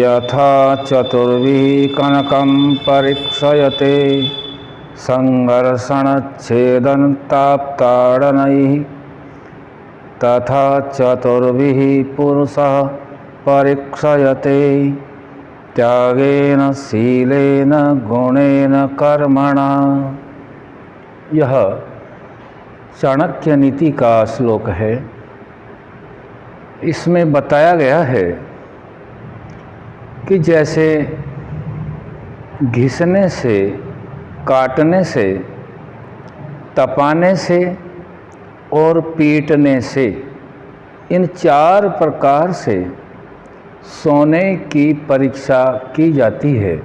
यथा चतुर्भिः कनकं परीक्षयते संघर्षणच्छेदनताप्ताडनैः तथा चतुर्भिः पुरुषः परीक्षयते त्यागेन शीलेन गुणेन कर्मणा। यह चाणक्य नीति का श्लोक है। इसमें बताया गया है कि जैसे घिसने से, काटने से, तपाने से और पीटने से, इन 4 प्रकार से सोने की परीक्षा की जाती है,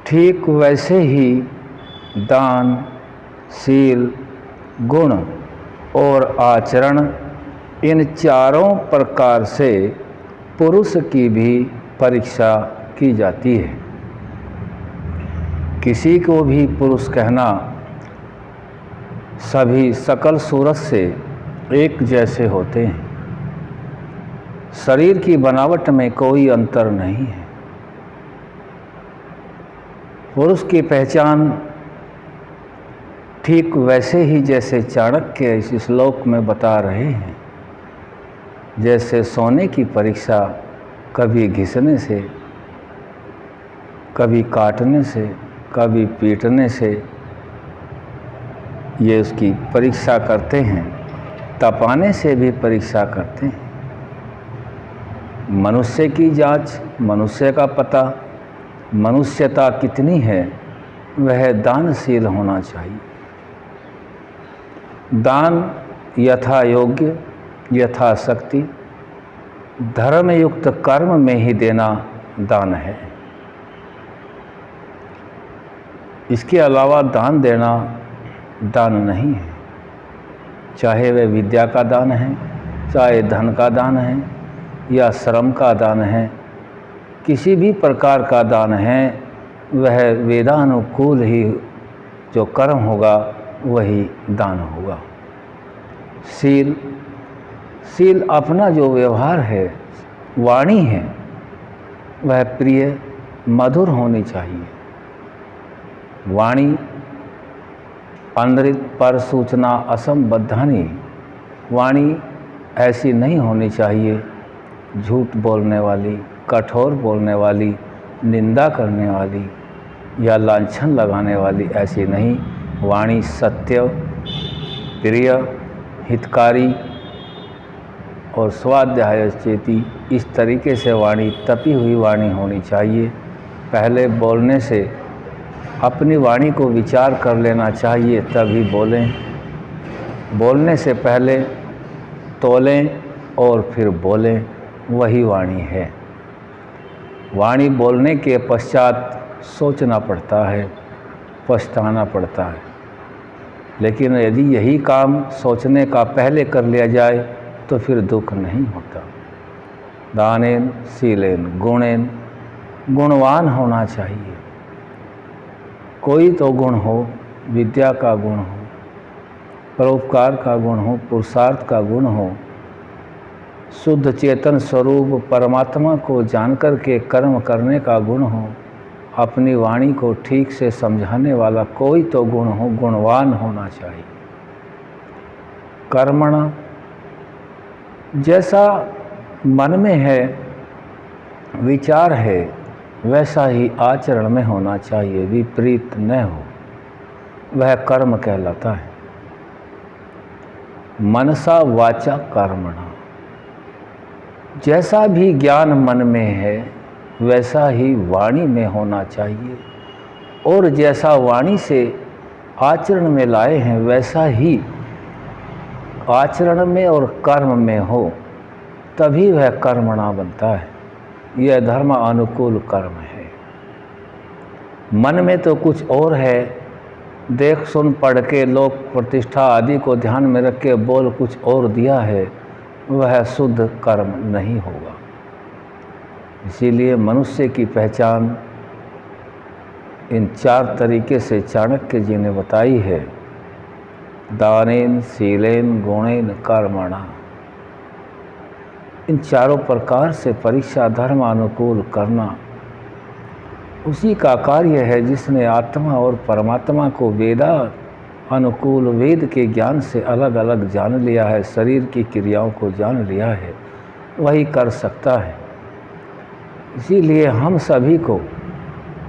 ठीक वैसे ही दान, शील, गुण और आचरण, इन 4 प्रकार से पुरुष की भी परीक्षा की जाती है। किसी को भी पुरुष कहना सभी सकल सूरत से एक जैसे होते हैं। शरीर की बनावट में कोई अंतर नहीं है। पुरुष की पहचान ठीक वैसे ही जैसे चाणक्य इस श्लोक में बता रहे हैं। जैसे सोने की परीक्षा कभी घिसने से, कभी काटने से, कभी पीटने से ये उसकी परीक्षा करते हैं, तपाने से भी परीक्षा करते हैं। मनुष्य की जांच, मनुष्य का पता, मनुष्यता कितनी है, वह दानशील होना चाहिए। दान यथा योग्य, यथा शक्ति, धर्म युक्त कर्म में ही देना दान है। इसके अलावा दान देना दान नहीं है। चाहे वह विद्या का दान है, चाहे धन का दान है, या श्रम का दान है, किसी भी प्रकार का दान है, वह वेदानुकूल ही जो कर्म होगा वही दान होगा। शील, शील अपना जो व्यवहार है, वाणी है, वह प्रिय मधुर होनी चाहिए। वाणी अनृत पर सूचना असंबद्धानी, वाणी ऐसी नहीं होनी चाहिए झूठ बोलने वाली, कठोर बोलने वाली, निंदा करने वाली या लांछन लगाने वाली, ऐसी नहीं। वाणी सत्य, प्रिय, हितकारी और स्वाध्याय चेती, इस तरीके से वाणी, तपी हुई वाणी होनी चाहिए। पहले बोलने से अपनी वाणी को विचार कर लेना चाहिए, तभी बोलें। बोलने से पहले तोलें और फिर बोलें, वही वाणी है। वाणी बोलने के पश्चात सोचना पड़ता है, पछताना पड़ता है। लेकिन यदि यही काम सोचने का पहले कर लिया जाए तो फिर दुख नहीं होता। दानेन शीलेन गुणेन, गुणवान होना चाहिए। कोई तो गुण हो, विद्या का गुण हो, परोपकार का गुण हो, पुरुषार्थ का गुण हो, शुद्ध चेतन स्वरूप परमात्मा को जानकर के कर्म करने का गुण हो, अपनी वाणी को ठीक से समझाने वाला कोई तो गुण हो, गुणवान होना चाहिए। कर्मणा, जैसा मन में है, विचार है, वैसा ही आचरण में होना चाहिए, विपरीत न हो, वह कर्म कहलाता है। मनसा वाचा कर्मणा, जैसा भी ज्ञान मन में है वैसा ही वाणी में होना चाहिए, और जैसा वाणी से आचरण में लाए हैं वैसा ही आचरण में और कर्म में हो, तभी वह कर्मणा बनता है। यह धर्म अनुकूल कर्म है। मन में तो कुछ और है, देख सुन पढ़ के लोक प्रतिष्ठा आदि को ध्यान में रख के बोल कुछ और दिया है, वह शुद्ध कर्म नहीं होगा। इसीलिए मनुष्य की पहचान इन 4 तरीके से चाणक्य जी ने बताई है। दानेन शीलेन गुणेन कर्मणा। इन चारों प्रकार से परीक्षा धर्मानुकूल करना उसी का कार्य है जिसने आत्मा और परमात्मा को वेदा अनुकूल वेद के ज्ञान से अलग अलग जान लिया है, शरीर की क्रियाओं को जान लिया है, वही कर सकता है। इसीलिए हम सभी को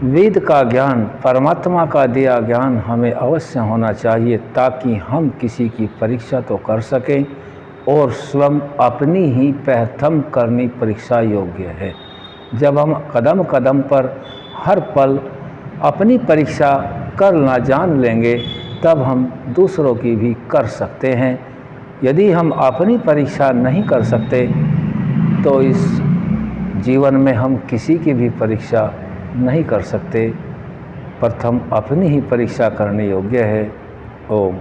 वेद का ज्ञान, परमात्मा का दिया ज्ञान हमें अवश्य होना चाहिए, ताकि हम किसी की परीक्षा तो कर सकें और स्वयं अपनी ही प्रथम करनी परीक्षा योग्य है। जब हम कदम कदम पर हर पल अपनी परीक्षा करना जान लेंगे, तब हम दूसरों की भी कर सकते हैं। यदि हम अपनी परीक्षा नहीं कर सकते तो इस जीवन में हम किसी की भी परीक्षा नहीं कर सकते। प्रथम अपनी ही परीक्षा करने योग्य है। ओम